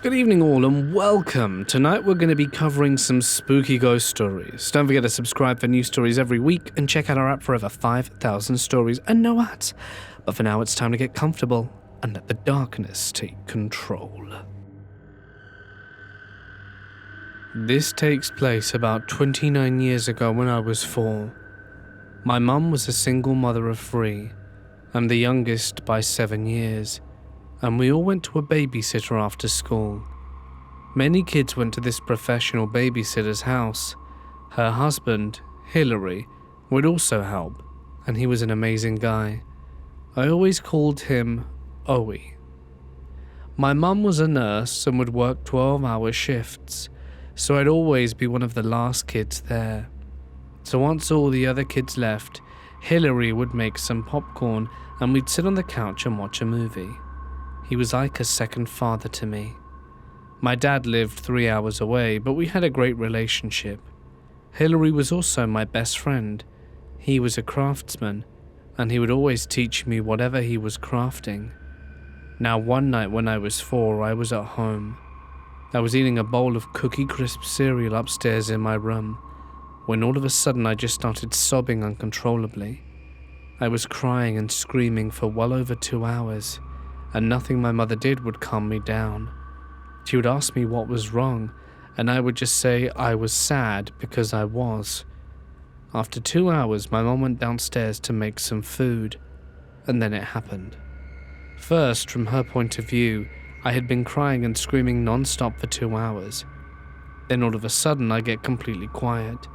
Good evening all and welcome. Tonight we're going to be covering some spooky ghost stories. Don't forget to subscribe for new stories every week and check out our app for over 5,000 stories and no ads. But for now it's time to get comfortable and let the darkness take control. This takes place about 29 years ago when I was 4. My mum was a single mother of 3. I'm the youngest by 7 years. And we all went to a babysitter after school. Many kids went to this professional babysitter's house. Her husband, Hillary, would also help, and he was an amazing guy. I always called him Owie. My mum was a nurse and would work 12-hour shifts, so I'd always be one of the last kids there. So once all the other kids left, Hillary would make some popcorn and we'd sit on the couch and watch a movie. He was like a second father to me. My dad lived 3 hours away, but we had a great relationship. Hillary was also my best friend. He was a craftsman, and he would always teach me whatever he was crafting. Now one night when I was 4, I was at home. I was eating a bowl of Cookie Crisp cereal upstairs in my room, when all of a sudden I just started sobbing uncontrollably. I was crying and screaming for well over 2 hours. And nothing my mother did would calm me down. She would ask me what was wrong, and I would just say I was sad because I was. After 2 hours, my mom went downstairs to make some food, and then it happened. First, from her point of view, I had been crying and screaming non-stop for 2 hours. Then all of a sudden, I get completely quiet.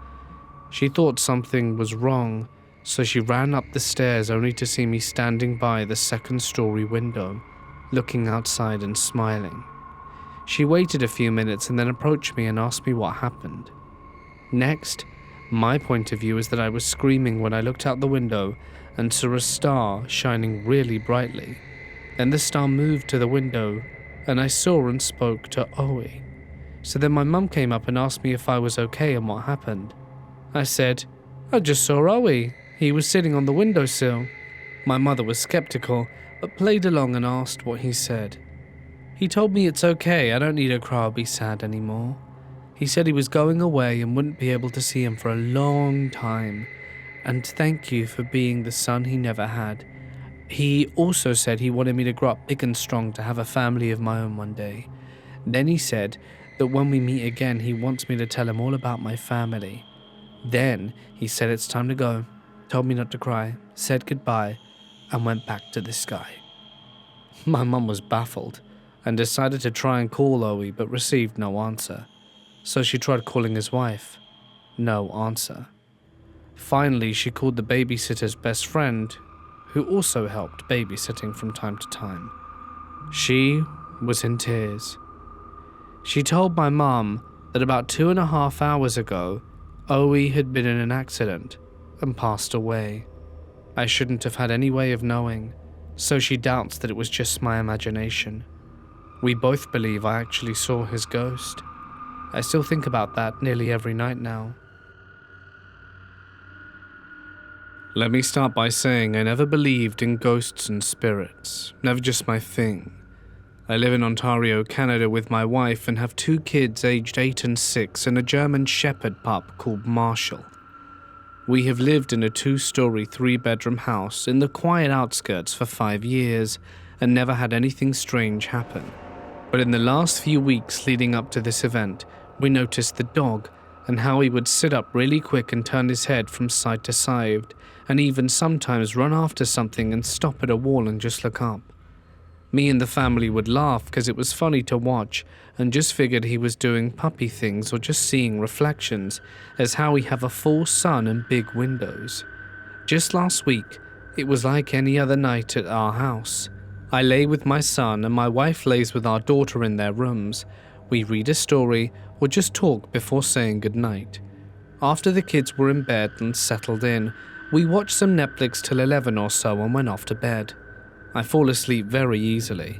She thought something was wrong, so she ran up the stairs only to see me standing by the second-story window, looking outside and smiling. She waited a few minutes and then approached me and asked me what happened. Next, my point of view is that I was screaming when I looked out the window and saw a star shining really brightly. Then the star moved to the window and I saw and spoke to Owie. So then my mum came up and asked me if I was okay and what happened. I said, "I just saw Owie. He was sitting on the windowsill." My mother was skeptical, but played along and asked what he said. He told me it's okay, I don't need to cry or be sad anymore. He said he was going away and wouldn't be able to see him for a long time, and thank you for being the son he never had. He also said he wanted me to grow up big and strong to have a family of my own one day. Then he said that when we meet again, he wants me to tell him all about my family. Then he said it's time to go. Told me not to cry, said goodbye, and went back to the sky. My mum was baffled and decided to try and call Owie but received no answer. So she tried calling his wife. No answer. Finally, she called the babysitter's best friend, who also helped babysitting from time to time. She was in tears. She told my mum that about 2.5 hours ago, Owie had been in an accident and passed away. I shouldn't have had any way of knowing, so she doubts that it was just my imagination. We both believe I actually saw his ghost. I still think about that nearly every night now. Let me start by saying I never believed in ghosts and spirits, never just my thing. I live in Ontario, Canada with my wife and have 2 kids aged 8 and 6 and a German Shepherd pup called Marshall. We have lived in a 2-story, 3-bedroom house in the quiet outskirts for 5 years and never had anything strange happen. But in the last few weeks leading up to this event, we noticed the dog and how he would sit up really quick and turn his head from side to side and even sometimes run after something and stop at a wall and just look up. Me and the family would laugh because it was funny to watch and just figured he was doing puppy things or just seeing reflections, as how we have a full sun and big windows. Just last week, it was like any other night at our house. I lay with my son and my wife lays with our daughter in their rooms. We read a story or just talk before saying goodnight. After the kids were in bed and settled in, we watched some Netflix till 11 or so and went off to bed. I fall asleep very easily.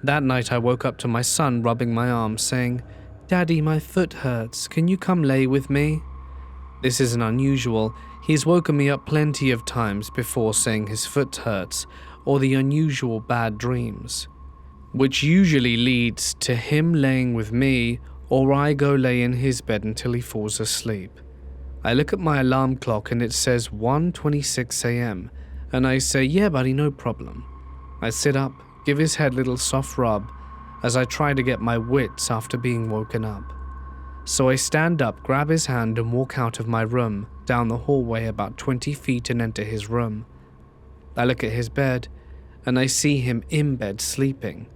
That night I woke up to my son rubbing my arm saying, "Daddy, my foot hurts. Can you come lay with me?" This isn't unusual. He's woken me up plenty of times before saying his foot hurts or the unusual bad dreams. which usually leads to him laying with me or I go lay in his bed until he falls asleep. I look at my alarm clock and it says 1:26 a.m. and I say, "Yeah, buddy, no problem." I sit up, give his head a little soft rub as I try to get my wits after being woken up. So I stand up, grab his hand and walk out of my room, down the hallway about 20 feet and enter his room. I look at his bed and I see him in bed sleeping.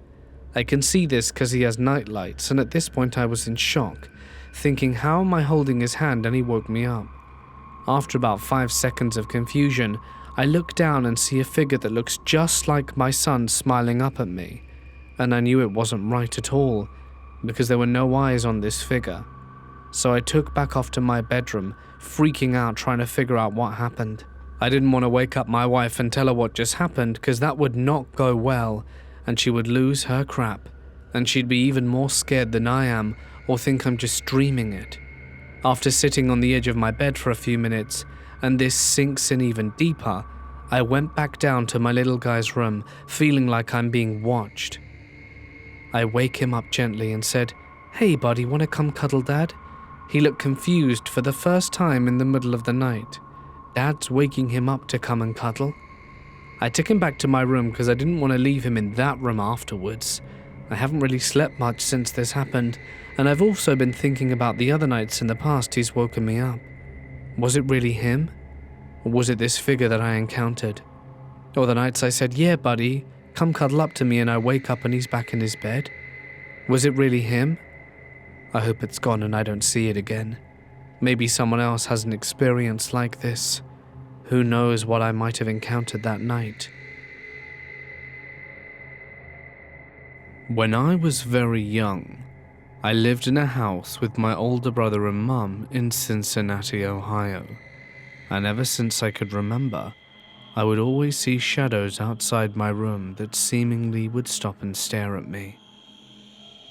I can see this because he has night lights, and at this point I was in shock, thinking how am I holding his hand, and he woke me up. After about 5 seconds of confusion, I look down and see a figure that looks just like my son smiling up at me, and I knew it wasn't right at all because there were no eyes on this figure. So I took back off to my bedroom, freaking out trying to figure out what happened. I didn't want to wake up my wife and tell her what just happened because that would not go well and she would lose her crap and she'd be even more scared than I am or think I'm just dreaming it. After sitting on the edge of my bed for a few minutes and this sinks in even deeper, I went back down to my little guy's room feeling like I'm being watched. I wake him up gently and said, "Hey buddy, wanna come cuddle Dad?" He looked confused for the first time in the middle of the night. Dad's waking him up to come and cuddle. I took him back to my room because I didn't want to leave him in that room afterwards. I haven't really slept much since this happened, and I've also been thinking about the other nights in the past he's woken me up. Was it really him? Or was it this figure that I encountered? Or the nights I said, "Yeah buddy, come cuddle up to me," and I wake up and he's back in his bed? Was it really him? I hope it's gone and I don't see it again. Maybe someone else has an experience like this. Who knows what I might have encountered that night. When I was very young, I lived in a house with my older brother and mum in Cincinnati, Ohio. And ever since I could remember, I would always see shadows outside my room that seemingly would stop and stare at me.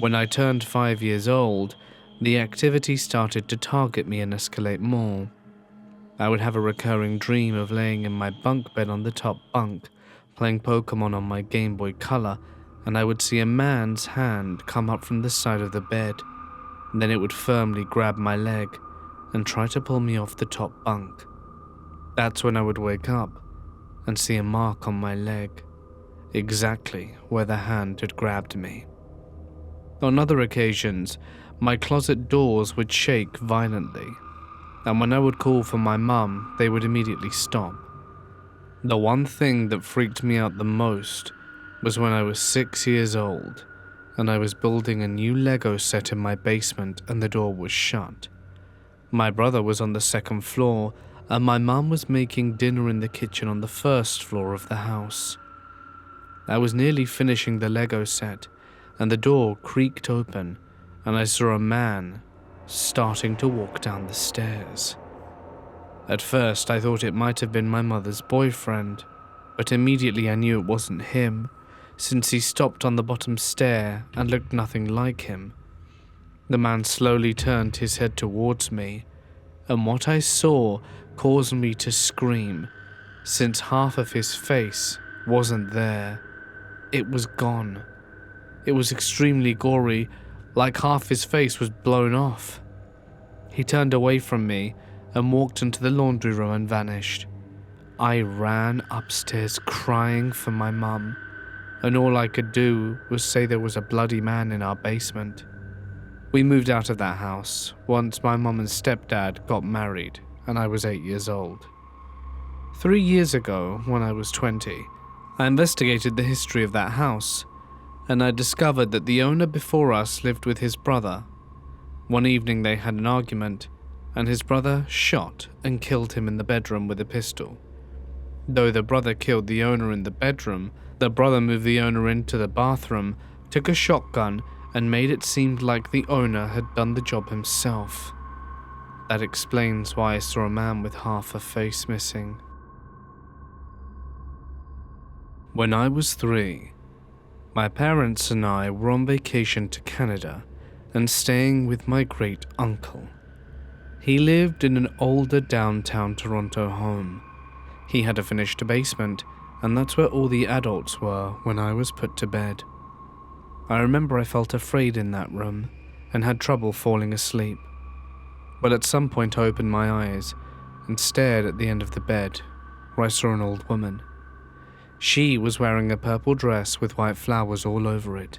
When I turned 5 years old, the activity started to target me and escalate more. I would have a recurring dream of laying in my bunk bed on the top bunk, playing Pokemon on my Game Boy Color, and I would see a man's hand come up from the side of the bed. And then it would firmly grab my leg and try to pull me off the top bunk. That's when I would wake up and see a mark on my leg, exactly where the hand had grabbed me. On other occasions, my closet doors would shake violently, and when I would call for my mum, they would immediately stop. The one thing that freaked me out the most was when I was 6 years old, and I was building a new Lego set in my basement and the door was shut. My brother was on the second floor, and my mum was making dinner in the kitchen on the first floor of the house. I was nearly finishing the Lego set, and the door creaked open, and I saw a man starting to walk down the stairs. At first, I thought it might have been my mother's boyfriend, but immediately I knew it wasn't him, since he stopped on the bottom stair and looked nothing like him. The man slowly turned his head towards me, and what I saw caused me to scream, since half of his face wasn't there. It was gone. It was extremely gory, like half his face was blown off. He turned away from me and walked into the laundry room and vanished. I ran upstairs crying for my mum, and all I could do was say there was a bloody man in our basement. We moved out of that house once my mum and stepdad got married and I was 8 years old. 3 years ago, when I was 20, I investigated the history of that house, and I discovered that the owner before us lived with his brother. One evening they had an argument, and his brother shot and killed him in the bedroom with a pistol. Though the brother killed the owner in the bedroom, the brother moved the owner into the bathroom, took a shotgun, and made it seem like the owner had done the job himself. That explains why I saw a man with half a face missing. When I was 3, my parents and I were on vacation to Canada and staying with my great uncle. He lived in an older downtown Toronto home. He had a finished basement, and that's where all the adults were when I was put to bed. I remember I felt afraid in that room and had trouble falling asleep. But at some point I opened my eyes and stared at the end of the bed, where I saw an old woman. She was wearing a purple dress with white flowers all over it.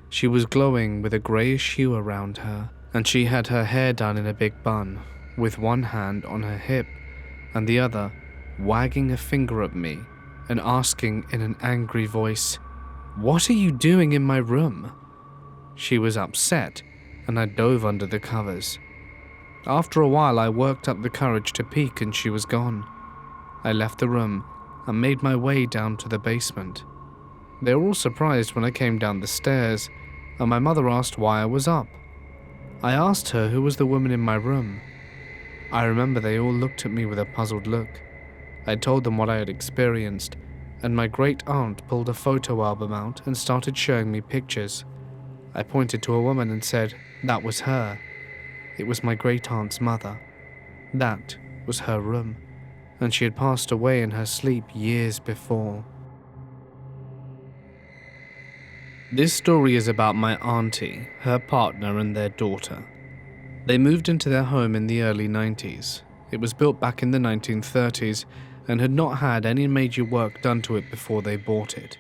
She was glowing with a greyish hue around her, and she had her hair done in a big bun, with one hand on her hip and the other wagging a finger at me and asking in an angry voice, "What are you doing in my room?" She was upset, and I dove under the covers. After a while, I worked up the courage to peek, and she was gone. I left the room and made my way down to the basement. They were all surprised when I came down the stairs, and my mother asked why I was up. I asked her who was the woman in my room. I remember they all looked at me with a puzzled look. I told them what I had experienced, and my great-aunt pulled a photo album out and started showing me pictures. I pointed to a woman and said that was her. It was my great-aunt's mother. That was her room, and she had passed away in her sleep years before. This story is about my auntie, her partner, and their daughter. They moved into their home in the early 90s. It was built back in the 1930s and had not had any major work done to it before they bought it.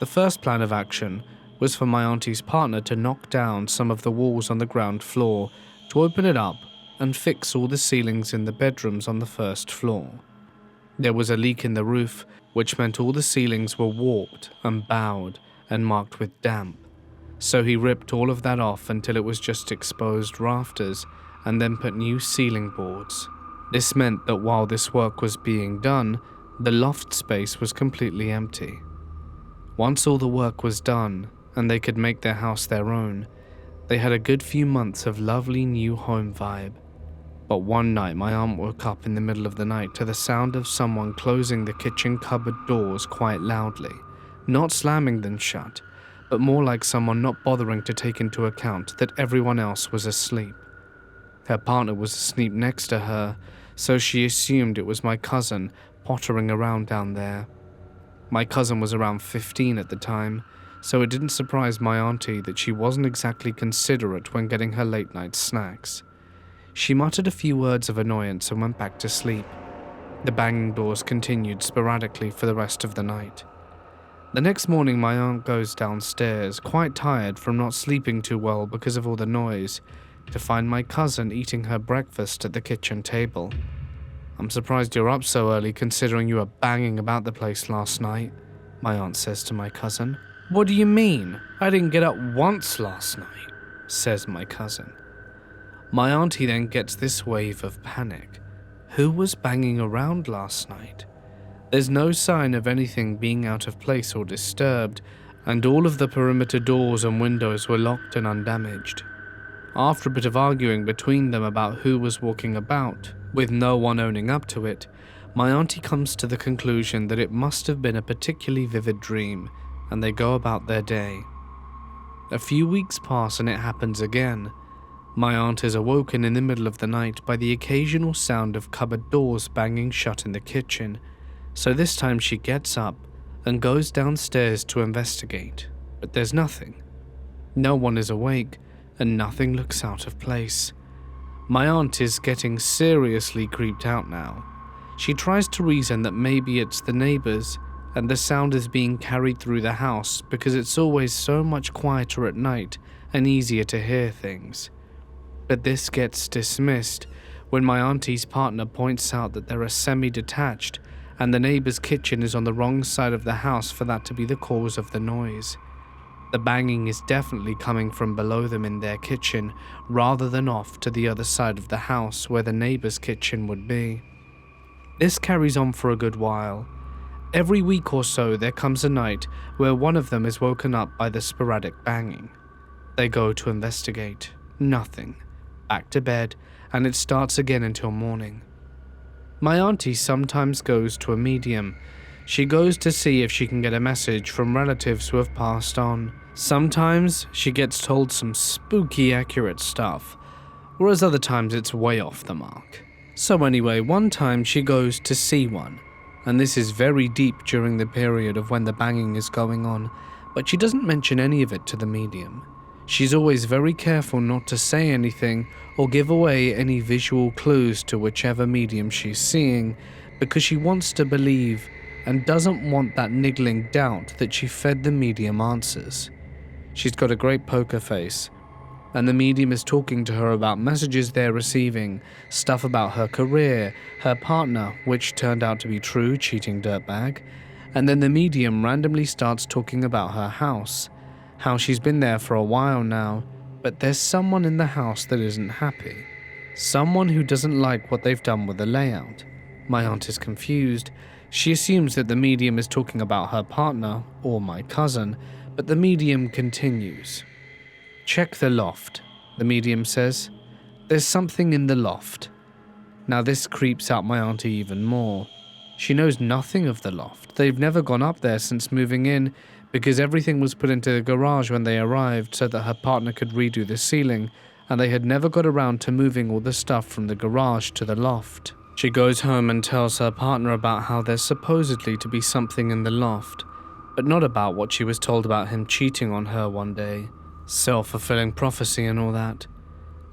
The first plan of action was for my auntie's partner to knock down some of the walls on the ground floor to open it up and fix all the ceilings in the bedrooms on the first floor. There was a leak in the roof, which meant all the ceilings were warped and bowed and marked with damp. So he ripped all of that off until it was just exposed rafters and then put new ceiling boards. This meant that while this work was being done, the loft space was completely empty. Once all the work was done and they could make their house their own, they had a good few months of lovely new home vibe. But one night my aunt woke up in the middle of the night to the sound of someone closing the kitchen cupboard doors quite loudly, not slamming them shut, but more like someone not bothering to take into account that everyone else was asleep. Her partner was asleep next to her, so she assumed it was my cousin pottering around down there. My cousin was around 15 at the time, so it didn't surprise my auntie that she wasn't exactly considerate when getting her late night snacks. She muttered a few words of annoyance and went back to sleep. The banging doors continued sporadically for the rest of the night. The next morning my aunt goes downstairs, quite tired from not sleeping too well because of all the noise, to find my cousin eating her breakfast at the kitchen table. "I'm surprised you're up so early considering you were banging about the place last night," my aunt says to my cousin. "What do you mean? I didn't get up once last night," says my cousin. My auntie then gets this wave of panic. Who was banging around last night? There's no sign of anything being out of place or disturbed, and all of the perimeter doors and windows were locked and undamaged. After a bit of arguing between them about who was walking about, with no one owning up to it, my auntie comes to the conclusion that it must have been a particularly vivid dream, and they go about their day. A few weeks pass and it happens again. My aunt is awoken in the middle of the night by the occasional sound of cupboard doors banging shut in the kitchen, so this time she gets up and goes downstairs to investigate, but there's nothing. No one is awake, and nothing looks out of place. My aunt is getting seriously creeped out now. She tries to reason that maybe it's the neighbors, and the sound is being carried through the house because it's always so much quieter at night and easier to hear things. But this gets dismissed when my auntie's partner points out that they're semi-detached and the neighbor's kitchen is on the wrong side of the house for that to be the cause of the noise. The banging is definitely coming from below them in their kitchen rather than off to the other side of the house where the neighbor's kitchen would be. This carries on for a good while. Every week or so there comes a night where one of them is woken up by the sporadic banging. They go to investigate. Nothing. Back to bed, and it starts again until morning. My auntie sometimes goes to a medium. She goes to see if she can get a message from relatives who have passed on. Sometimes she gets told some spooky accurate stuff, whereas other times it's way off the mark. So anyway, one time she goes to see one, and this is very deep during the period of when the banging is going on, but she doesn't mention any of it to the medium. She's always very careful not to say anything or give away any visual clues to whichever medium she's seeing, because she wants to believe and doesn't want that niggling doubt that she fed the medium answers. She's got a great poker face, and the medium is talking to her about messages they're receiving, stuff about her career, her partner, which turned out to be true, cheating dirtbag, and then the medium randomly starts talking about her house, how she's been there for a while now, but there's someone in the house that isn't happy. Someone who doesn't like what they've done with the layout. My aunt is confused. She assumes that the medium is talking about her partner, or my cousin, but the medium continues. "Check the loft," the medium says. "There's something in the loft." Now this creeps out my auntie even more. She knows nothing of the loft. They've never gone up there since moving in, because everything was put into the garage when they arrived so that her partner could redo the ceiling, and they had never got around to moving all the stuff from the garage to the loft. She goes home and tells her partner about how there's supposedly to be something in the loft, but not about what she was told about him cheating on her one day. Self-fulfilling prophecy and all that.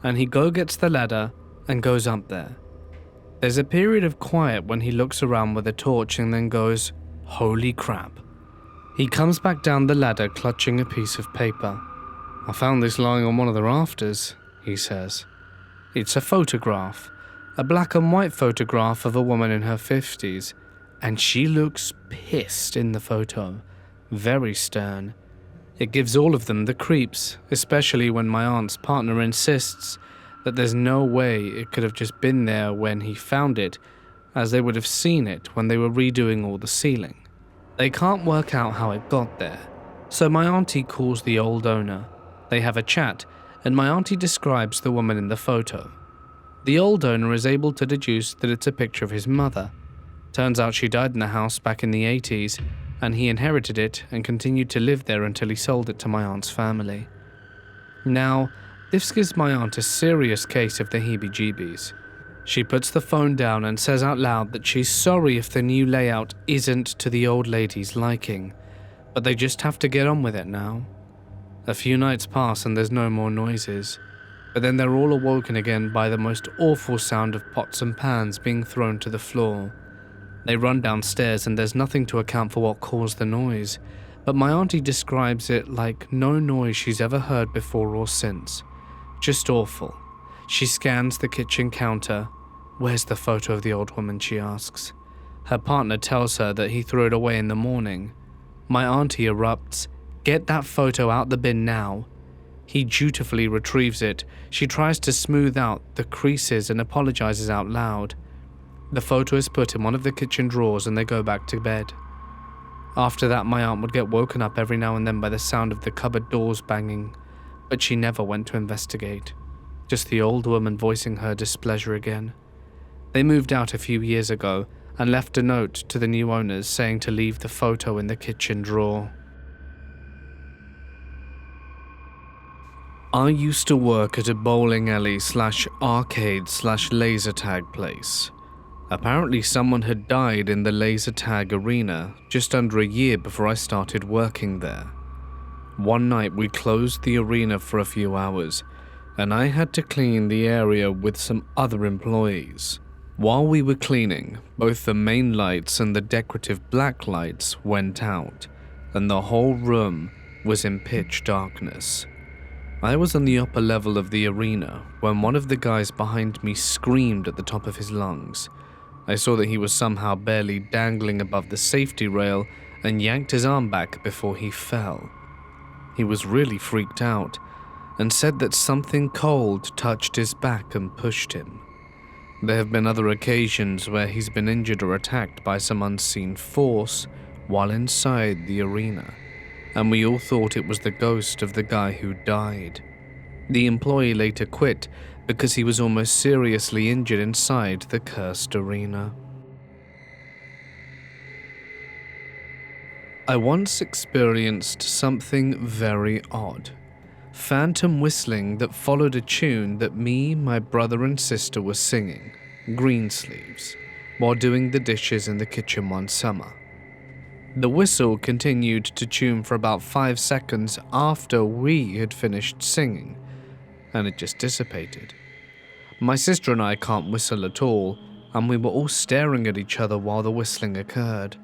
And he gets the ladder and goes up there. There's a period of quiet when he looks around with a torch and then goes, "Holy crap." He comes back down the ladder clutching a piece of paper. "I found this lying on one of the rafters," he says. It's a photograph, a black and white photograph of a woman in her 50s, and she looks pissed in the photo, very stern. It gives all of them the creeps, especially when my aunt's partner insists that there's no way it could have just been there when he found it, as they would have seen it when they were redoing all the ceiling. They can't work out how it got there, so my auntie calls the old owner. They have a chat, and my auntie describes the woman in the photo. The old owner is able to deduce that it's a picture of his mother. Turns out she died in the house back in the 80s, and he inherited it and continued to live there until he sold it to my aunt's family. Now, this gives my aunt a serious case of the heebie-jeebies. She puts the phone down and says out loud that she's sorry if the new layout isn't to the old lady's liking, but they just have to get on with it now. A few nights pass and there's no more noises, but then they're all awoken again by the most awful sound of pots and pans being thrown to the floor. They run downstairs and there's nothing to account for what caused the noise, but my auntie describes it like no noise she's ever heard before or since. Just awful. She scans the kitchen counter. "Where's the photo of the old woman?" she asks. Her partner tells her that he threw it away in the morning. My auntie erupts, "Get that photo out the bin now." He dutifully retrieves it. She tries to smooth out the creases and apologizes out loud. The photo is put in one of the kitchen drawers and they go back to bed. After that, my aunt would get woken up every now and then by the sound of the cupboard doors banging, but she never went to investigate. Just the old woman voicing her displeasure again. They moved out a few years ago and left a note to the new owners saying to leave the photo in the kitchen drawer. I used to work at a bowling alley / arcade / laser tag place. Apparently someone had died in the laser tag arena just under a year before I started working there. One night we closed the arena for a few hours, and I had to clean the area with some other employees. While we were cleaning, both the main lights and the decorative black lights went out, and the whole room was in pitch darkness. I was on the upper level of the arena when one of the guys behind me screamed at the top of his lungs. I saw that he was somehow barely dangling above the safety rail and yanked his arm back before he fell. He was really freaked out and said that something cold touched his back and pushed him. There have been other occasions where he's been injured or attacked by some unseen force while inside the arena, and we all thought it was the ghost of the guy who died. The employee later quit because he was almost seriously injured inside the cursed arena. I once experienced something very odd. Phantom whistling that followed a tune that me, my brother and sister were singing, Greensleeves, while doing the dishes in the kitchen one summer. The whistle continued to tune for about 5 seconds after we had finished singing, and it just dissipated. My sister and I can't whistle at all, and we were all staring at each other while the whistling occurred.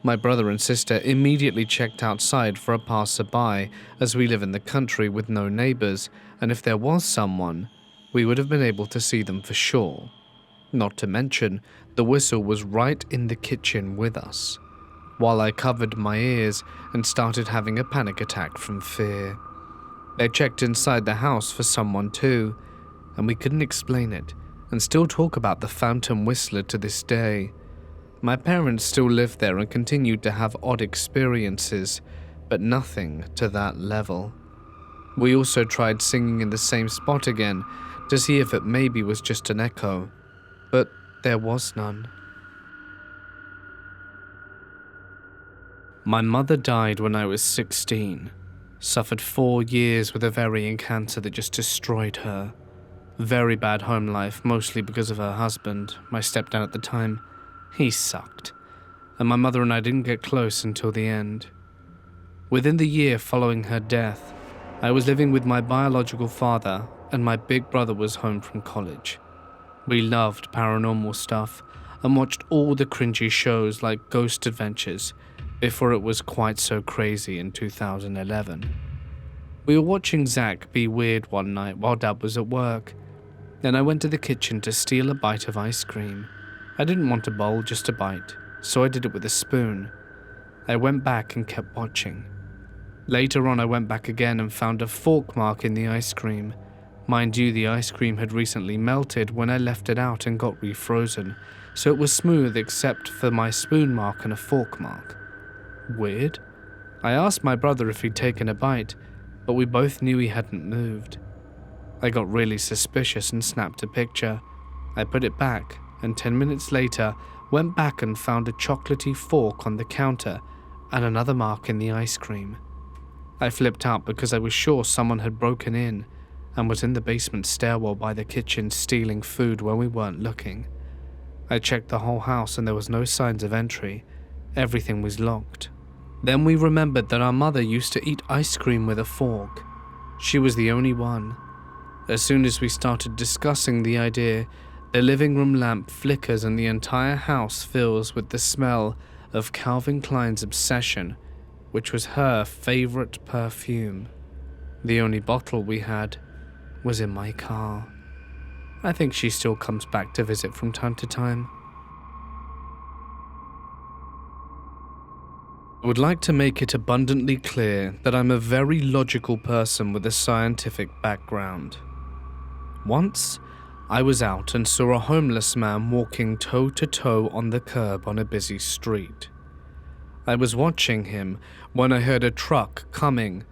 My brother and sister immediately checked outside for a passerby, as we live in the country with no neighbors, and if there was someone, we would have been able to see them for sure. Not to mention, the whistle was right in the kitchen with us, while I covered my ears and started having a panic attack from fear. They checked inside the house for someone too, and we couldn't explain it, and still talk about the phantom whistler to this day. My parents still lived there and continued to have odd experiences, but nothing to that level. We also tried singing in the same spot again to see if it maybe was just an echo, but there was none. My mother died when I was 16, suffered 4 years with ovarian cancer that just destroyed her. Very bad home life, mostly because of her husband, my stepdad at the time. He sucked, and my mother and I didn't get close until the end. Within the year following her death, I was living with my biological father, and my big brother was home from college. We loved paranormal stuff and watched all the cringy shows like Ghost Adventures before it was quite so crazy in 2011. We were watching Zach be weird one night while Dad was at work, and I went to the kitchen to steal a bite of ice cream. I didn't want a bowl, just a bite, so I did it with a spoon. I went back and kept watching. Later on, I went back again and found a fork mark in the ice cream. Mind you, the ice cream had recently melted when I left it out and got refrozen, so it was smooth except for my spoon mark and a fork mark. Weird. I asked my brother if he'd taken a bite, but we both knew he hadn't moved. I got really suspicious and snapped a picture. I put it back, and 10 minutes later, went back and found a chocolatey fork on the counter and another mark in the ice cream. I flipped out because I was sure someone had broken in and was in the basement stairwell by the kitchen stealing food when we weren't looking. I checked the whole house and there was no signs of entry. Everything was locked. Then we remembered that our mother used to eat ice cream with a fork. She was the only one. As soon as we started discussing the idea, the living room lamp flickers and the entire house fills with the smell of Calvin Klein's Obsession, which was her favorite perfume. The only bottle we had was in my car. I think she still comes back to visit from time to time. I would like to make it abundantly clear that I'm a very logical person with a scientific background. Once, I was out and saw a homeless man walking toe-to-toe on the curb on a busy street. I was watching him when I heard a truck coming,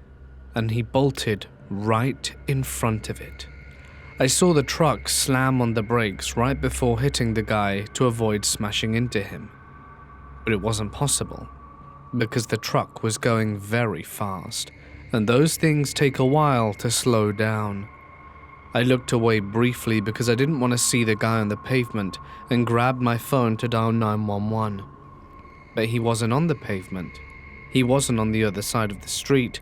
and he bolted right in front of it. I saw the truck slam on the brakes right before hitting the guy to avoid smashing into him. But it wasn't possible, because the truck was going very fast, and those things take a while to slow down. I looked away briefly because I didn't want to see the guy on the pavement and grabbed my phone to dial 911. But he wasn't on the pavement, he wasn't on the other side of the street,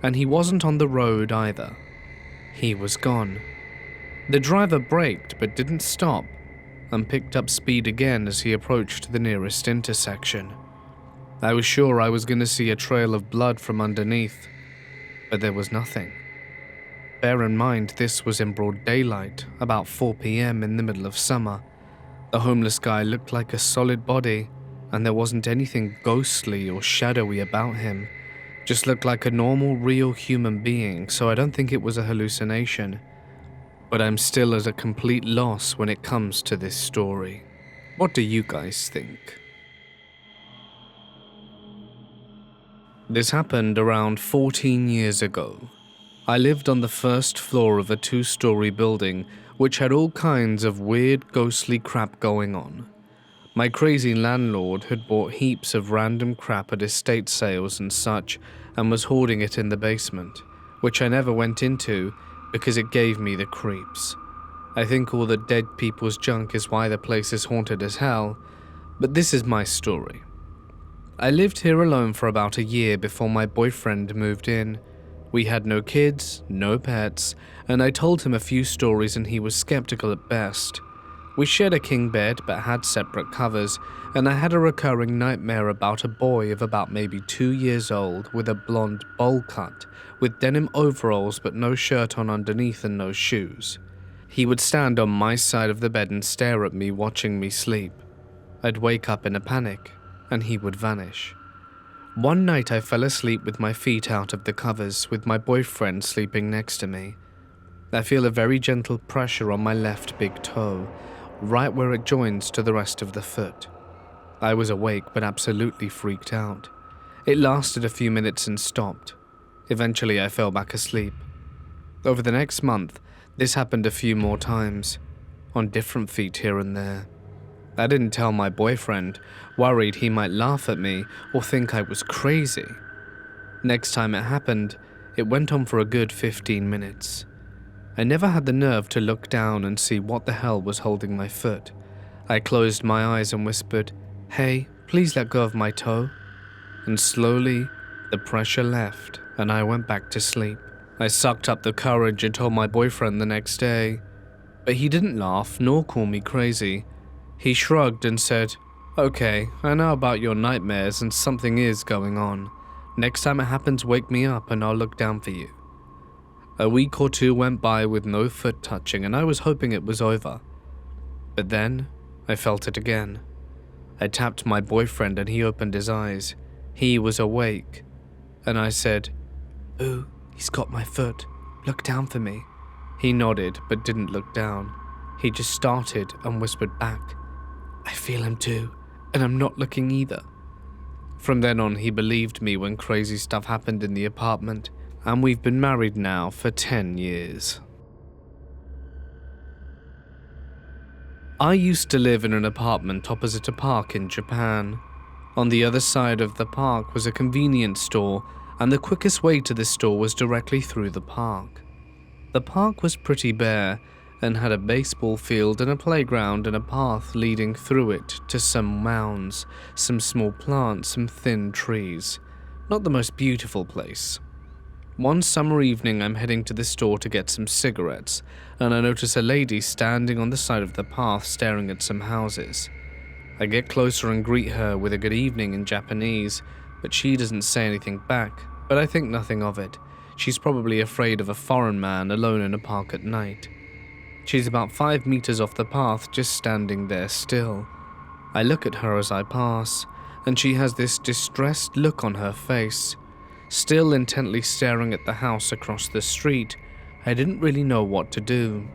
and he wasn't on the road either. He was gone. The driver braked but didn't stop and picked up speed again as he approached the nearest intersection. I was sure I was going to see a trail of blood from underneath, but there was nothing. Bear in mind, this was in broad daylight, about 4 p.m. in the middle of summer. The homeless guy looked like a solid body, and there wasn't anything ghostly or shadowy about him. Just looked like a normal, real human being, so I don't think it was a hallucination. But I'm still at a complete loss when it comes to this story. What do you guys think? This happened around 14 years ago. I lived on the first floor of a 2-story building which had all kinds of weird ghostly crap going on. My crazy landlord had bought heaps of random crap at estate sales and such and was hoarding it in the basement, which I never went into because it gave me the creeps. I think all the dead people's junk is why the place is haunted as hell, but this is my story. I lived here alone for about a year before my boyfriend moved in. We had no kids, no pets, and I told him a few stories and he was skeptical at best. We shared a king bed but had separate covers, and I had a recurring nightmare about a boy of about maybe 2 years old with a blonde bowl cut, with denim overalls but no shirt on underneath and no shoes. He would stand on my side of the bed and stare at me, watching me sleep. I'd wake up in a panic, and he would vanish. One night I fell asleep with my feet out of the covers, with my boyfriend sleeping next to me. I feel a very gentle pressure on my left big toe, right where it joins to the rest of the foot. I was awake but absolutely freaked out. It lasted a few minutes and stopped. Eventually I fell back asleep. Over the next month, this happened a few more times, on different feet here and there. I didn't tell my boyfriend, worried he might laugh at me or think I was crazy. Next time it happened, it went on for a good 15 minutes. I never had the nerve to look down and see what the hell was holding my foot. I closed my eyes and whispered, "Hey, please let go of my toe." And slowly, the pressure left and I went back to sleep. I sucked up the courage and told my boyfriend the next day, but he didn't laugh nor call me crazy. He shrugged and said, "Okay, I know about your nightmares and something is going on. Next time it happens, wake me up and I'll look down for you." A week or two went by with no foot touching and I was hoping it was over. But then, I felt it again. I tapped my boyfriend and he opened his eyes. He was awake. And I said, "Ooh, he's got my foot. Look down for me." He nodded but didn't look down. He just started and whispered back, "I feel him too, and I'm not looking either." From then on, he believed me when crazy stuff happened in the apartment, and we've been married now for 10 years. I used to live in an apartment opposite a park in Japan. On the other side of the park was a convenience store, and the quickest way to this store was directly through the park. The park was pretty bare, and had a baseball field and a playground and a path leading through it to some mounds, some small plants, some thin trees. Not the most beautiful place. One summer evening I'm heading to the store to get some cigarettes, and I notice a lady standing on the side of the path staring at some houses. I get closer and greet her with a good evening in Japanese, but she doesn't say anything back, but I think nothing of it. She's probably afraid of a foreign man alone in a park at night. She's about 5 meters off the path, just standing there still. I look at her as I pass, and she has this distressed look on her face. Still intently staring at the house across the street, I didn't really know what to do.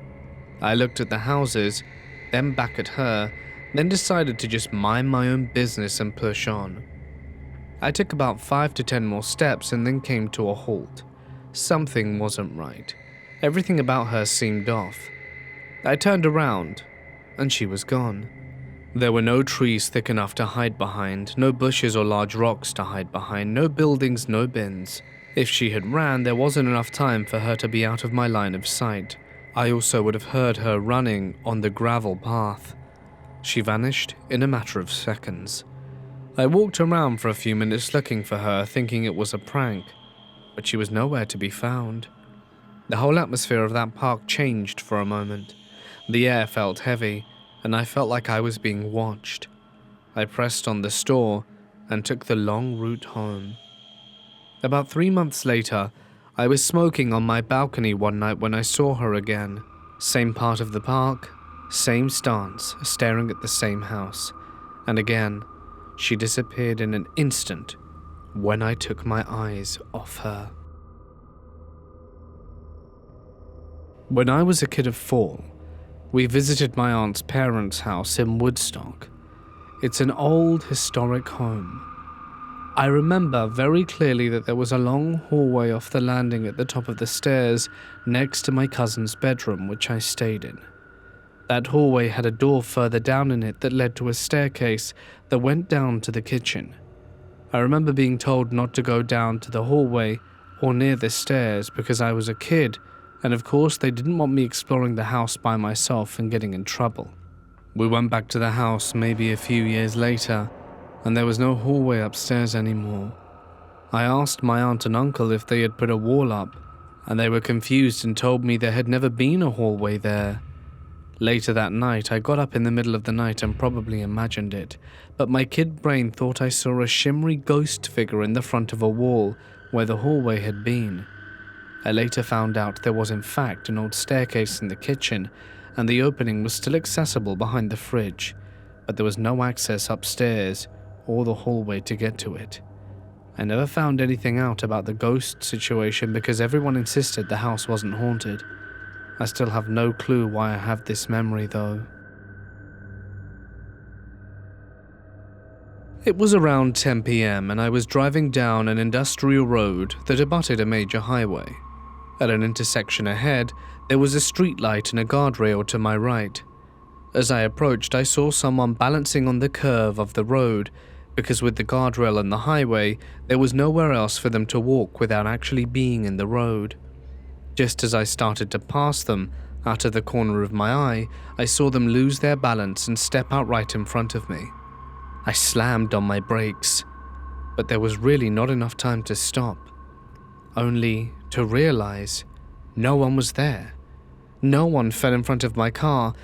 I looked at the houses, then back at her, then decided to just mind my own business and push on. I took about 5 to 10 more steps and then came to a halt. Something wasn't right. Everything about her seemed off. I turned around, and she was gone. There were no trees thick enough to hide behind, no bushes or large rocks to hide behind, no buildings, no bins. If she had ran, there wasn't enough time for her to be out of my line of sight. I also would have heard her running on the gravel path. She vanished in a matter of seconds. I walked around for a few minutes looking for her, thinking it was a prank, but she was nowhere to be found. The whole atmosphere of that park changed for a moment. The air felt heavy, and I felt like I was being watched. I pressed on the store and took the long route home. About 3 months later, I was smoking on my balcony one night when I saw her again. Same part of the park, same stance, staring at the same house. And again, she disappeared in an instant when I took my eyes off her. When I was a kid of 4, we visited my aunt's parents' house in Woodstock. It's an old, historic home. I remember very clearly that there was a long hallway off the landing at the top of the stairs next to my cousin's bedroom, which I stayed in. That hallway had a door further down in it that led to a staircase that went down to the kitchen. I remember being told not to go down to the hallway or near the stairs because I was a kid, and of course they didn't want me exploring the house by myself and getting in trouble. We went back to the house maybe a few years later, and there was no hallway upstairs anymore. I asked my aunt and uncle if they had put a wall up, and they were confused and told me there had never been a hallway there. Later that night, I got up in the middle of the night and probably imagined it, but my kid brain thought I saw a shimmery ghost figure in the front of a wall where the hallway had been. I later found out there was in fact an old staircase in the kitchen, and the opening was still accessible behind the fridge, but there was no access upstairs or the hallway to get to it. I never found anything out about the ghost situation because everyone insisted the house wasn't haunted. I still have no clue why I have this memory though. It was around 10 p.m. and I was driving down an industrial road that abutted a major highway. At an intersection ahead, there was a street light and a guardrail to my right. As I approached, I saw someone balancing on the curve of the road, because with the guardrail and the highway, there was nowhere else for them to walk without actually being in the road. Just as I started to pass them, out of the corner of my eye, I saw them lose their balance and step out right in front of me. I slammed on my brakes, but there was really not enough time to stop, only to realize no one was there. No one fell in front of my car.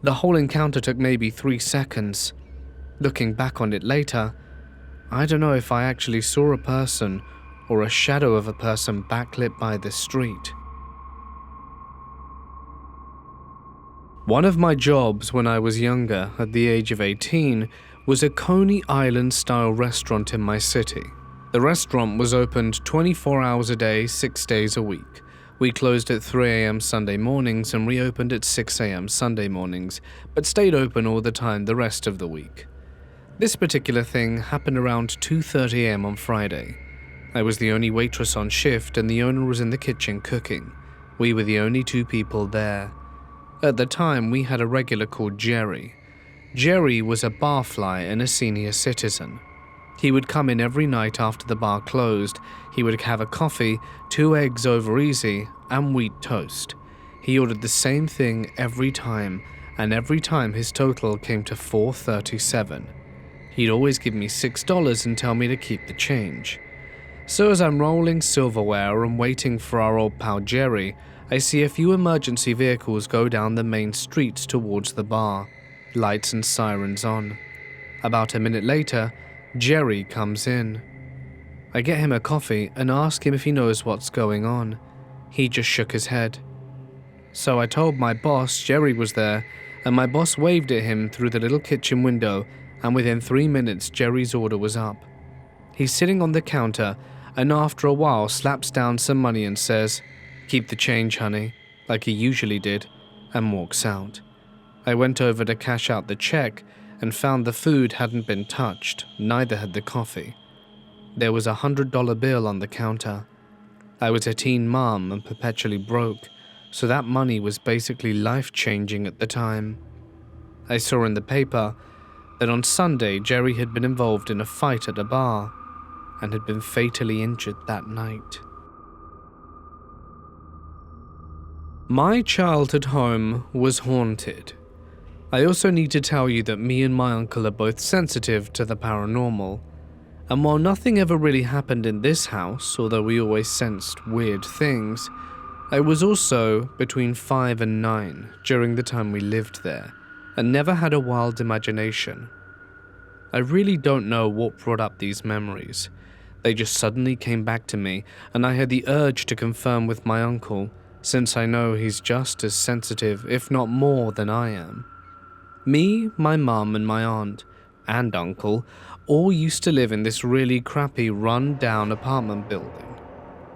The whole encounter took maybe 3 seconds. Looking back on it later, I don't know if I actually saw a person or a shadow of a person backlit by the street. One of my jobs when I was younger, at the age of 18, was a Coney Island-style restaurant in my city. The restaurant was opened 24 hours a day, 6 days a week. We closed at 3 a.m. Sunday mornings and reopened at 6 a.m. Sunday mornings, but stayed open all the time the rest of the week. This particular thing happened around 2:30 a.m. on Friday. I was the only waitress on shift and the owner was in the kitchen cooking. We were the only 2 people there. At the time, we had a regular called Jerry. Jerry was a barfly and a senior citizen. He would come in every night after the bar closed. He would have a coffee, 2 eggs over easy, and wheat toast. He ordered the same thing every time, and every time his total came to $4.37. He'd always give me $6 and tell me to keep the change. So as I'm rolling silverware and waiting for our old pal Jerry, I see a few emergency vehicles go down the main streets towards the bar, lights and sirens on. About a minute later, Jerry comes in. I get him a coffee and ask him if he knows what's going on. He just shook his head. So I told my boss Jerry was there, and my boss waved at him through the little kitchen window, and within 3 minutes Jerry's order was up. He's sitting on the counter, and after a while slaps down some money and says, "Keep the change, honey," like he usually did, and walks out. I went over to cash out the check and found the food hadn't been touched, neither had the coffee. There was a $100 bill on the counter. I was a teen mom and perpetually broke, so that money was basically life-changing at the time. I saw in the paper that on Sunday Jerry had been involved in a fight at a bar and had been fatally injured that night. My childhood home was haunted. I also need to tell you that me and my uncle are both sensitive to the paranormal, and while nothing ever really happened in this house, although we always sensed weird things, I was also between 5 and 9 during the time we lived there, and never had a wild imagination. I really don't know what brought up these memories. They just suddenly came back to me, and I had the urge to confirm with my uncle, since I know he's just as sensitive, if not more, than I am. Me, my mum, and my aunt, and uncle, all used to live in this really crappy, run-down apartment building.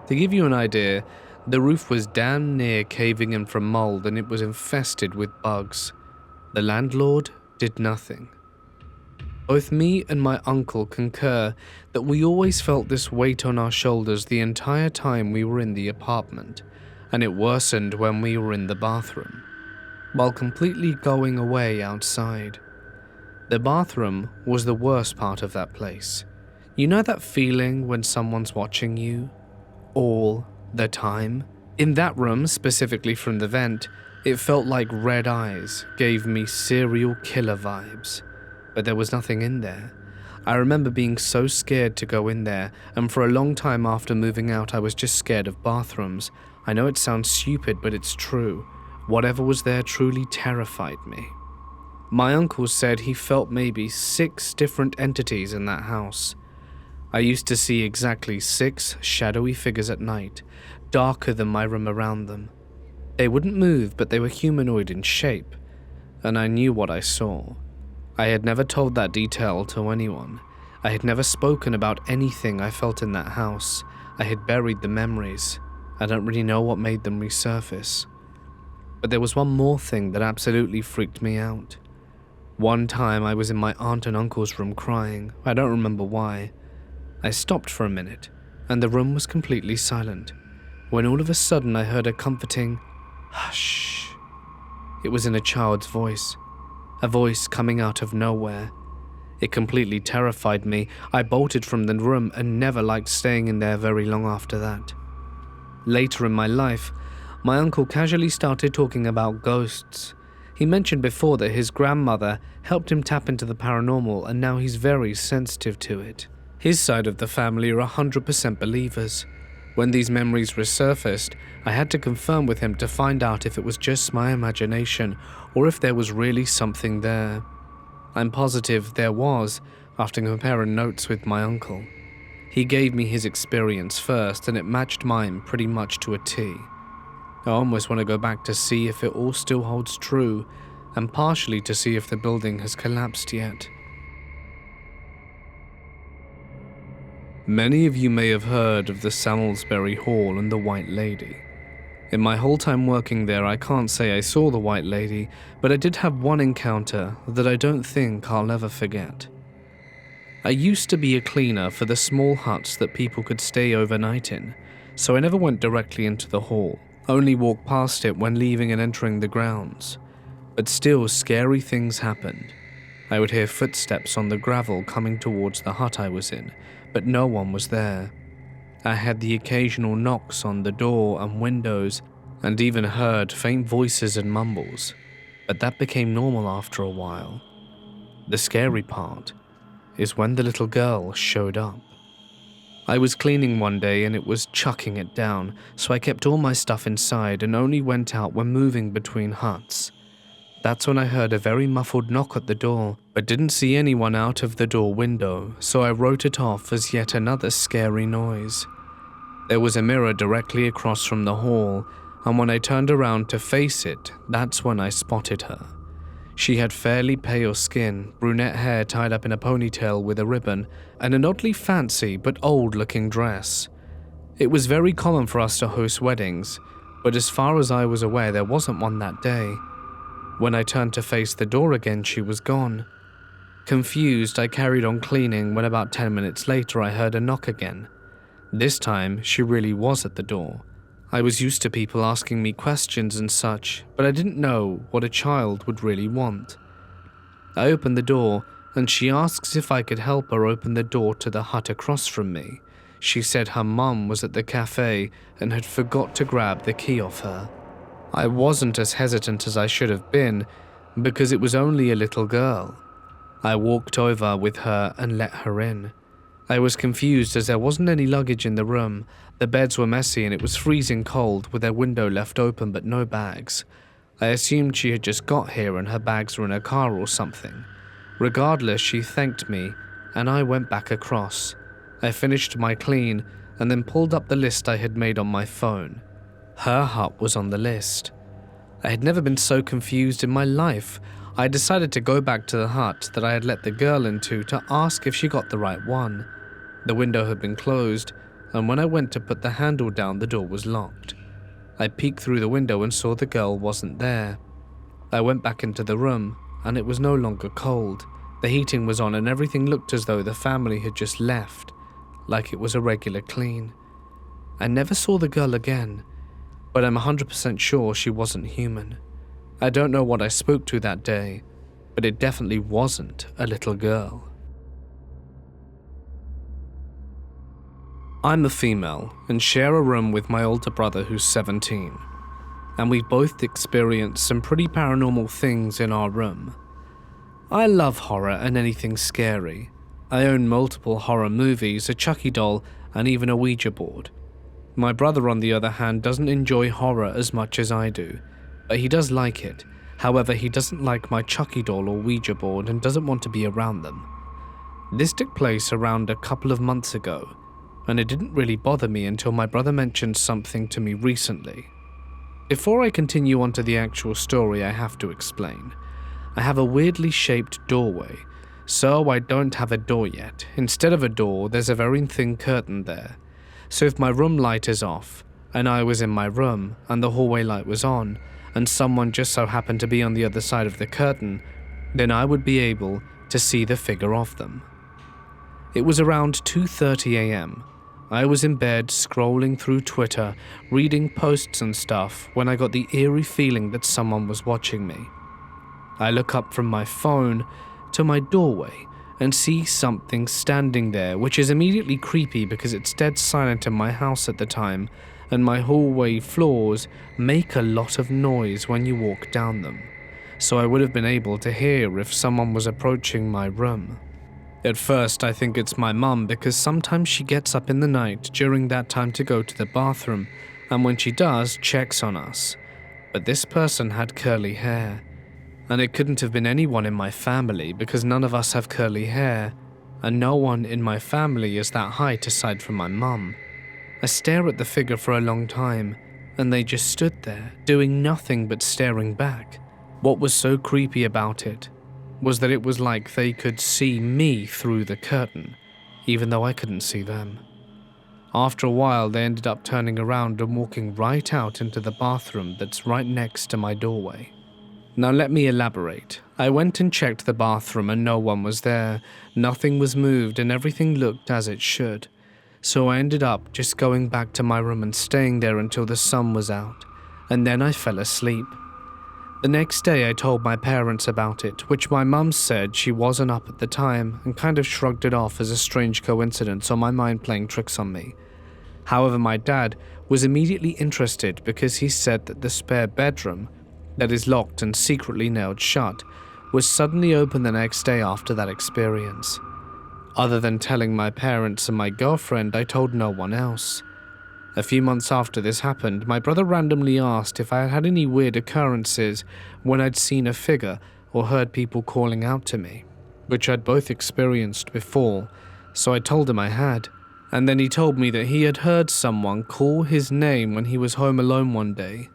To give you an idea, the roof was damn near caving in from mold and it was infested with bugs. The landlord did nothing. Both me and my uncle concur that we always felt this weight on our shoulders the entire time we were in the apartment, and it worsened when we were in the bathroom, while completely going away outside. The bathroom was the worst part of that place. You know that feeling when someone's watching you all the time? In that room, specifically from the vent, it felt like red eyes gave me serial killer vibes, but there was nothing in there. I remember being so scared to go in there, and for a long time after moving out I was just scared of bathrooms. I know it sounds stupid, but it's true. Whatever was there truly terrified me. My uncle said he felt maybe 6 different entities in that house. I used to see exactly 6 shadowy figures at night, darker than my room around them. They wouldn't move, but they were humanoid in shape, and I knew what I saw. I had never told that detail to anyone. I had never spoken about anything I felt in that house. I had buried the memories. I don't really know what made them resurface. But there was one more thing that absolutely freaked me out. One time I was in my aunt and uncle's room crying. I don't remember why. I stopped for a minute, and the room was completely silent, when all of a sudden I heard a comforting, "Hush." It was in a child's voice, a voice coming out of nowhere. It completely terrified me. I bolted from the room and never liked staying in there very long after that. Later in my life, my uncle casually started talking about ghosts. He mentioned before that his grandmother helped him tap into the paranormal, and now he's very sensitive to it. His side of the family are 100% believers. When these memories resurfaced, I had to confirm with him to find out if it was just my imagination or if there was really something there. I'm positive there was, after comparing notes with my uncle. He gave me his experience first, and it matched mine pretty much to a T. I almost want to go back to see if it all still holds true, and partially to see if the building has collapsed yet. Many of you may have heard of the Salisbury Hall and the White Lady. In my whole time working there, I can't say I saw the White Lady, but I did have one encounter that I don't think I'll ever forget. I used to be a cleaner for the small huts that people could stay overnight in, so I never went directly into the hall, only walked past it when leaving and entering the grounds. But still, scary things happened. I would hear footsteps on the gravel coming towards the hut I was in, but no one was there. I had the occasional knocks on the door and windows, and even heard faint voices and mumbles, but that became normal after a while. The scary part is when the little girl showed up. I was cleaning one day and it was chucking it down, so I kept all my stuff inside and only went out when moving between huts. That's when I heard a very muffled knock at the door, but didn't see anyone out of the door window, so I wrote it off as yet another scary noise. There was a mirror directly across from the hall, and when I turned around to face it, that's when I spotted her. She had fairly pale skin, brunette hair tied up in a ponytail with a ribbon, and an oddly fancy but old-looking dress. It was very common for us to host weddings, but as far as I was aware, there wasn't one that day. When I turned to face the door again, she was gone. Confused, I carried on cleaning when about 10 minutes later I heard a knock again. This time, she really was at the door. I was used to people asking me questions and such, but I didn't know what a child would really want. I opened the door, and she asks if I could help her open the door to the hut across from me. She said her mum was at the cafe and had forgot to grab the key off her. I wasn't as hesitant as I should have been, because it was only a little girl. I walked over with her and let her in. I was confused as there wasn't any luggage in the room. The beds were messy and it was freezing cold with their window left open but no bags. I assumed she had just got here and her bags were in her car or something. Regardless, she thanked me and I went back across. I finished my clean and then pulled up the list I had made on my phone. Her hut was on the list. I had never been so confused in my life. I decided to go back to the hut that I had let the girl into to ask if she got the right one. The window had been closed, and when I went to put the handle down, the door was locked. I peeked through the window and saw the girl wasn't there. I went back into the room, and it was no longer cold. The heating was on and everything looked as though the family had just left, like it was a regular clean. I never saw the girl again, but I'm 100% sure she wasn't human. I don't know what I spoke to that day, but it definitely wasn't a little girl. I'm a female and share a room with my older brother who's 17, and we've both experienced some pretty paranormal things in our room. I love horror and anything scary. I own multiple horror movies, a Chucky doll, and even a Ouija board. My brother, on the other hand, doesn't enjoy horror as much as I do, but he does like it. However, he doesn't like my Chucky doll or Ouija board and doesn't want to be around them. This took place around a couple of months ago, and it didn't really bother me until my brother mentioned something to me recently. Before I continue on to the actual story, I have to explain. I have a weirdly shaped doorway, so I don't have a door yet. Instead of a door, there's a very thin curtain there. So if my room light is off, and I was in my room, and the hallway light was on, and someone just so happened to be on the other side of the curtain, then I would be able to see the figure of them. It was around 2:30 a.m. I was in bed scrolling through Twitter, reading posts and stuff, when I got the eerie feeling that someone was watching me. I look up from my phone to my doorway and see something standing there, which is immediately creepy because it's dead silent in my house at the time, and my hallway floors make a lot of noise when you walk down them, so I would have been able to hear if someone was approaching my room. At first, I think it's my mum because sometimes she gets up in the night during that time to go to the bathroom, and when she does, checks on us. But this person had curly hair, and it couldn't have been anyone in my family because none of us have curly hair, and no one in my family is that height aside from my mum. I stare at the figure for a long time, and they just stood there, doing nothing but staring back. What was so creepy about it was that it was like they could see me through the curtain, even though I couldn't see them. After a while, they ended up turning around and walking right out into the bathroom that's right next to my doorway. Now let me elaborate. I went and checked the bathroom and no one was there. Nothing was moved and everything looked as it should. So I ended up just going back to my room and staying there until the sun was out, and then I fell asleep. The next day I told my parents about it, which my mum said she wasn't up at the time and kind of shrugged it off as a strange coincidence or my mind playing tricks on me. However, my dad was immediately interested because he said that the spare bedroom, that is locked and secretly nailed shut, was suddenly open the next day after that experience. Other than telling my parents and my girlfriend, I told no one else. A few months after this happened, my brother randomly asked if I had had any weird occurrences when I'd seen a figure or heard people calling out to me, which I'd both experienced before, so I told him I had. And then he told me that he had heard someone call his name when he was home alone one day,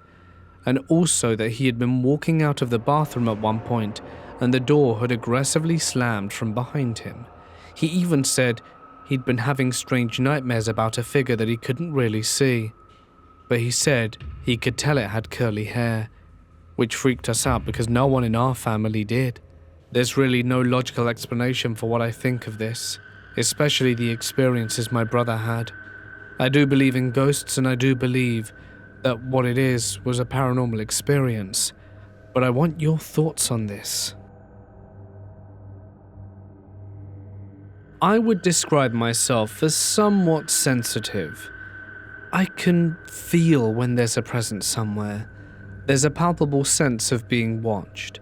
and also that he had been walking out of the bathroom at one point and the door had aggressively slammed from behind him. He even said he'd been having strange nightmares about a figure that he couldn't really see, but he said he could tell it had curly hair, which freaked us out because no one in our family did. There's really no logical explanation for what I think of this, especially the experiences my brother had. I do believe in ghosts and I do believe that what it is was a paranormal experience, but I want your thoughts on this. I would describe myself as somewhat sensitive. I can feel when there's a presence somewhere. There's a palpable sense of being watched.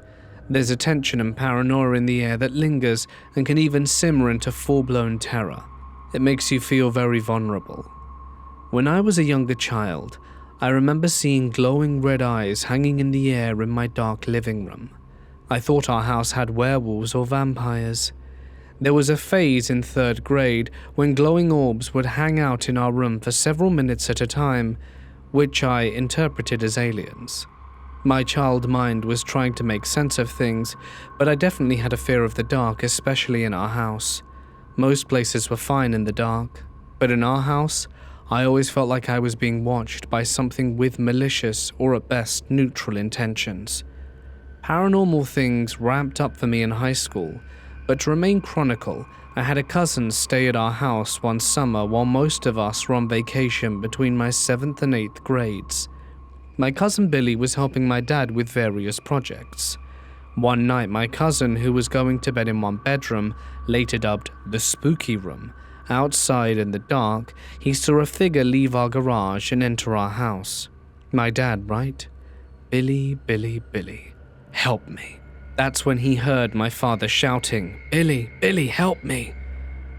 There's a tension and paranoia in the air that lingers and can even simmer into full-blown terror. It makes you feel very vulnerable. When I was a younger child, I remember seeing glowing red eyes hanging in the air in my dark living room. I thought our house had werewolves or vampires. There was a phase in 3rd grade when glowing orbs would hang out in our room for several minutes at a time, which I interpreted as aliens. My child mind was trying to make sense of things, but I definitely had a fear of the dark, especially in our house. Most places were fine in the dark, but in our house, I always felt like I was being watched by something with malicious or at best neutral intentions. Paranormal things ramped up for me in high school, but to remain chronicle, I had a cousin stay at our house one summer while most of us were on vacation between my 7th and 8th grades. My cousin Billy was helping my dad with various projects. One night, my cousin, who was going to bed in one bedroom, later dubbed the spooky room, outside in the dark, he saw a figure leave our garage and enter our house. My dad, right? Billy, Billy, Billy, help me. That's when he heard my father shouting, "Billy, Billy, help me."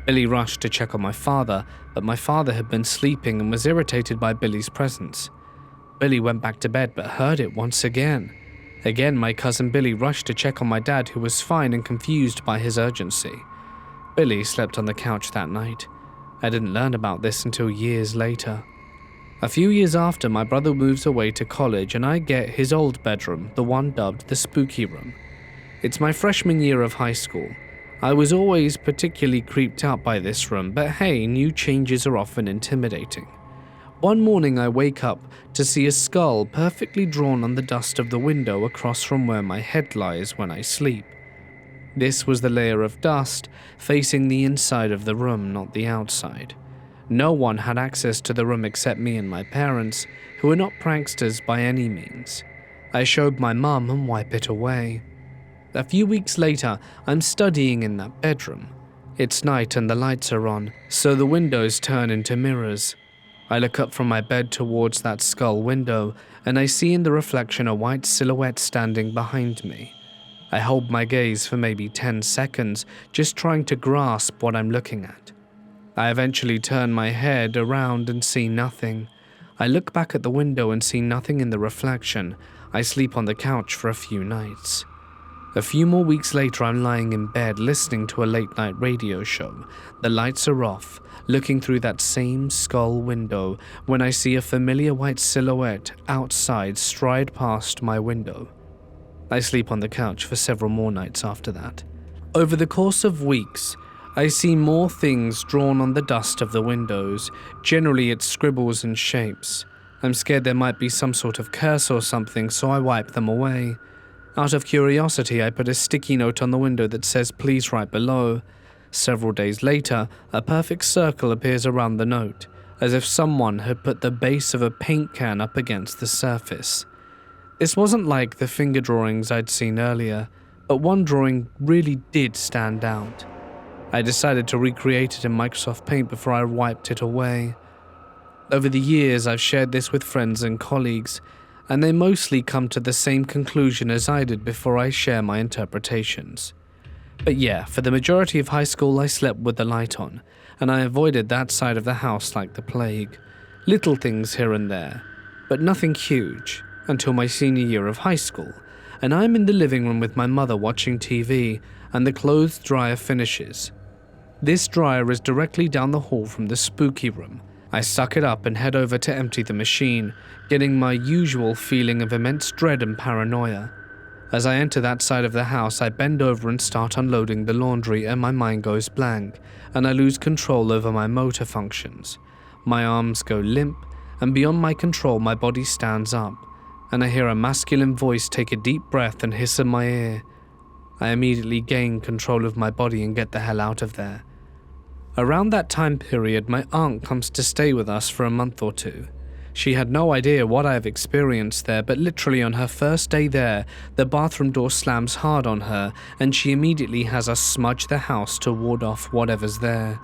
Billy rushed to check on my father, but my father had been sleeping and was irritated by Billy's presence. Billy went back to bed but heard it once again. Again, my cousin Billy rushed to check on my dad, who was fine and confused by his urgency. Billy slept on the couch that night. I didn't learn about this until years later. A few years after, my brother moves away to college and I get his old bedroom, the one dubbed the spooky room. It's my freshman year of high school. I was always particularly creeped out by this room, but hey, new changes are often intimidating. One morning I wake up to see a skull perfectly drawn on the dust of the window across from where my head lies when I sleep. This was the layer of dust facing the inside of the room, not the outside. No one had access to the room except me and my parents, who were not pranksters by any means. I showed my mum and wipe it away. A few weeks later, I'm studying in that bedroom. It's night and the lights are on, so the windows turn into mirrors. I look up from my bed towards that skull window, and I see in the reflection a white silhouette standing behind me. I hold my gaze for maybe 10 seconds, just trying to grasp what I'm looking at. I eventually turn my head around and see nothing. I look back at the window and see nothing in the reflection. I sleep on the couch for a few nights. A few more weeks later, I'm lying in bed listening to a late-night radio show. The lights are off, looking through that same skull window when I see a familiar white silhouette outside stride past my window. I sleep on the couch for several more nights after that. Over the course of weeks, I see more things drawn on the dust of the windows. Generally, it's scribbles and shapes. I'm scared there might be some sort of curse or something, so I wipe them away. Out of curiosity, I put a sticky note on the window that says, "Please write below." Several days later, a perfect circle appears around the note, as if someone had put the base of a paint can up against the surface. This wasn't like the finger drawings I'd seen earlier, but one drawing really did stand out. I decided to recreate it in Microsoft Paint before I wiped it away. Over the years, I've shared this with friends and colleagues, and they mostly come to the same conclusion as I did before I share my interpretations. But yeah, for the majority of high school I slept with the light on, and I avoided that side of the house like the plague. Little things here and there, but nothing huge, until my senior year of high school, and I'm in the living room with my mother watching TV, and the clothes dryer finishes. This dryer is directly down the hall from the spooky room. I suck it up and head over to empty the machine, getting my usual feeling of immense dread and paranoia. As I enter that side of the house, I bend over and start unloading the laundry, and my mind goes blank, and I lose control over my motor functions. My arms go limp, and beyond my control, my body stands up, and I hear a masculine voice take a deep breath and hiss in my ear. I immediately gain control of my body and get the hell out of there. Around that time period, my aunt comes to stay with us for a month or two. She had no idea what I have experienced there, but literally on her first day there, the bathroom door slams hard on her, and she immediately has us smudge the house to ward off whatever's there.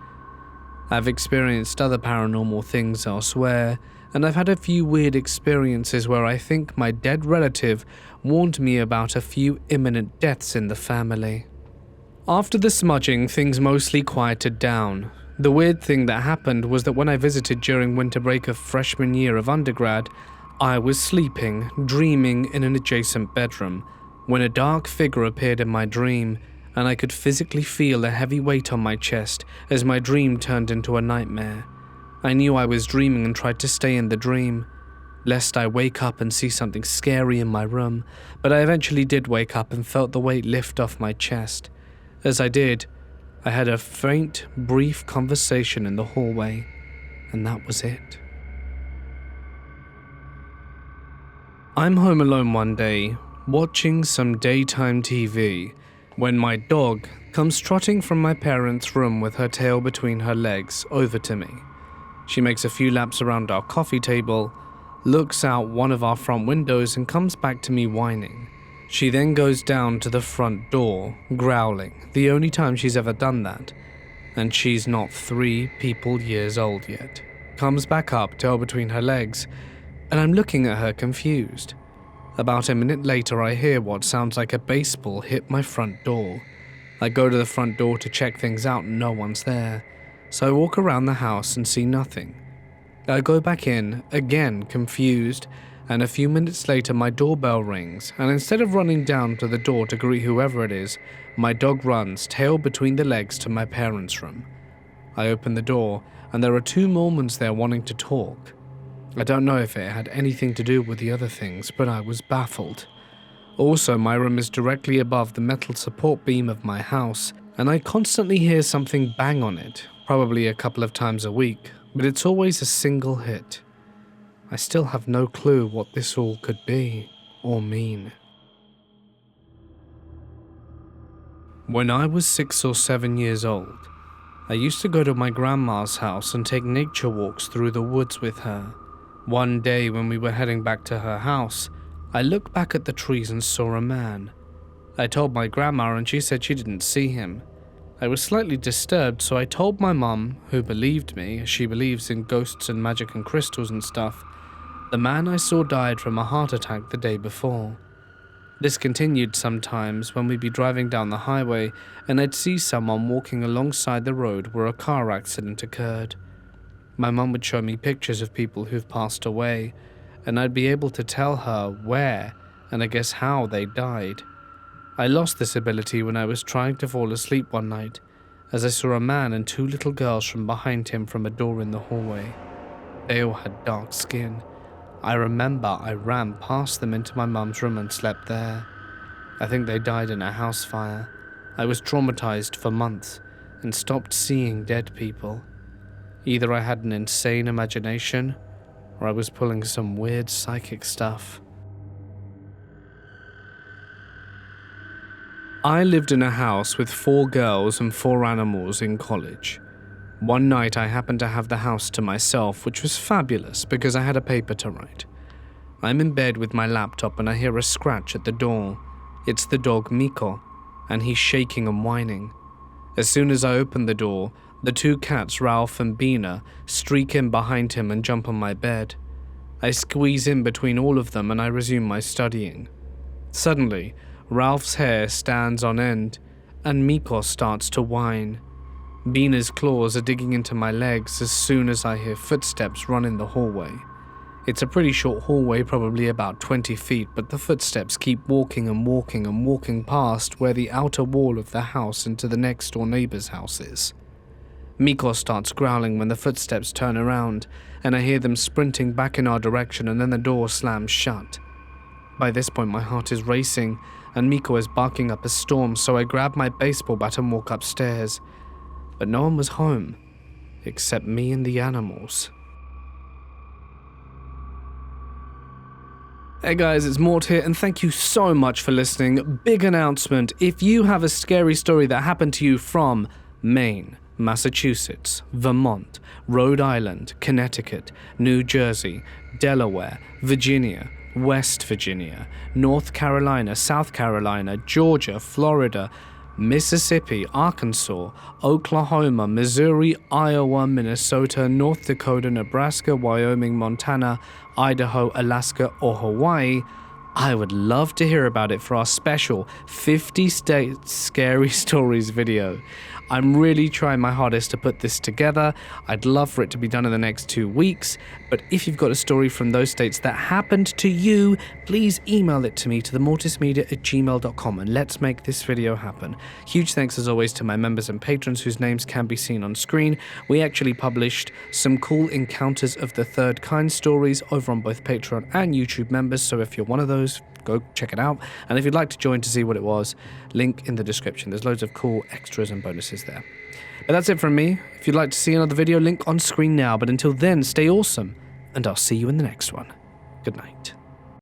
I've experienced other paranormal things elsewhere, and I've had a few weird experiences where I think my dead relative warned me about a few imminent deaths in the family. After the smudging, things mostly quieted down. The weird thing that happened was that when I visited during winter break of freshman year of undergrad, I was sleeping, dreaming in an adjacent bedroom, when a dark figure appeared in my dream, and I could physically feel a heavy weight on my chest as my dream turned into a nightmare. I knew I was dreaming and tried to stay in the dream, lest I wake up and see something scary in my room, but I eventually did wake up and felt the weight lift off my chest. As I did, I had a faint, brief conversation in the hallway, and that was it. I'm home alone one day, watching some daytime TV, when my dog comes trotting from my parents' room with her tail between her legs over to me. She makes a few laps around our coffee table, looks out one of our front windows, and comes back to me whining. She then goes down to the front door, growling, the only time she's ever done that, and she's not 3 people years old yet. Comes back up, tail between her legs, and I'm looking at her confused. About a minute later, I hear what sounds like a baseball hit my front door. I go to the front door to check things out and no one's there, so I walk around the house and see nothing. I go back in, again confused, and a few minutes later my doorbell rings, and instead of running down to the door to greet whoever it is, my dog runs, tail between the legs, to my parents' room. I open the door, and there are two Mormons there wanting to talk. I don't know if it had anything to do with the other things, but I was baffled. Also, my room is directly above the metal support beam of my house, and I constantly hear something bang on it, probably a couple of times a week, but it's always a single hit. I still have no clue what this all could be or mean. When I was 6 or 7 years old, I used to go to my grandma's house and take nature walks through the woods with her. One day when we were heading back to her house, I looked back at the trees and saw a man. I told my grandma and she said she didn't see him. I was slightly disturbed, so I told my mum, who believed me, as she believes in ghosts and magic and crystals and stuff. The man I saw died from a heart attack the day before. This continued sometimes when we'd be driving down the highway and I'd see someone walking alongside the road where a car accident occurred. My mum would show me pictures of people who've passed away, and I'd be able to tell her where and I guess how they died. I lost this ability when I was trying to fall asleep one night, as I saw a man and two little girls from behind him from a door in the hallway. They all had dark skin. I remember I ran past them into my mum's room and slept there. I think they died in a house fire. I was traumatized for months and stopped seeing dead people. Either I had an insane imagination or I was pulling some weird psychic stuff. I lived in a house with 4 girls and 4 animals in college. One night I happened to have the house to myself, which was fabulous because I had a paper to write. I'm in bed with my laptop and I hear a scratch at the door. It's the dog Miko, and he's shaking and whining. As soon as I open the door, the 2 cats, Ralph and Bina, streak in behind him and jump on my bed. I squeeze in between all of them and I resume my studying. Suddenly, Ralph's hair stands on end, and Miko starts to whine. Bina's claws are digging into my legs as soon as I hear footsteps run in the hallway. It's a pretty short hallway, probably about 20 feet, but the footsteps keep walking and walking and walking past where the outer wall of the house into the next door neighbor's house is. Miko starts growling when the footsteps turn around, and I hear them sprinting back in our direction, and then the door slams shut. By this point my heart is racing, and Miko is barking up a storm, so I grab my baseball bat and walk upstairs. But no one was home, except me and the animals. Hey guys, it's Mort here, and thank you so much for listening. Big announcement: if you have a scary story that happened to you from Maine, Massachusetts, Vermont, Rhode Island, Connecticut, New Jersey, Delaware, Virginia, West Virginia, North Carolina, South Carolina, Georgia, Florida, Mississippi, Arkansas, Oklahoma, Missouri, Iowa, Minnesota, North Dakota, Nebraska, Wyoming, Montana, Idaho, Alaska, or Hawaii, I would love to hear about it for our special 50 State Scary Stories video. I'm really trying my hardest to put this together. I'd love for it to be done in the next 2 weeks, but if you've got a story from those states that happened to you, please email it to me to themortismedia@gmail.com and let's make this video happen. Huge thanks as always to my members and patrons whose names can be seen on screen. We actually published some cool Encounters of the Third Kind stories over on both Patreon and YouTube members, so if you're one of those, go check it out. And if you'd like to join to see what it was, link in the description. There's loads of cool extras and bonuses there. But that's it from me. If you'd like to see another video, link on screen now. But until then, stay awesome, and I'll see you in the next one. Good night.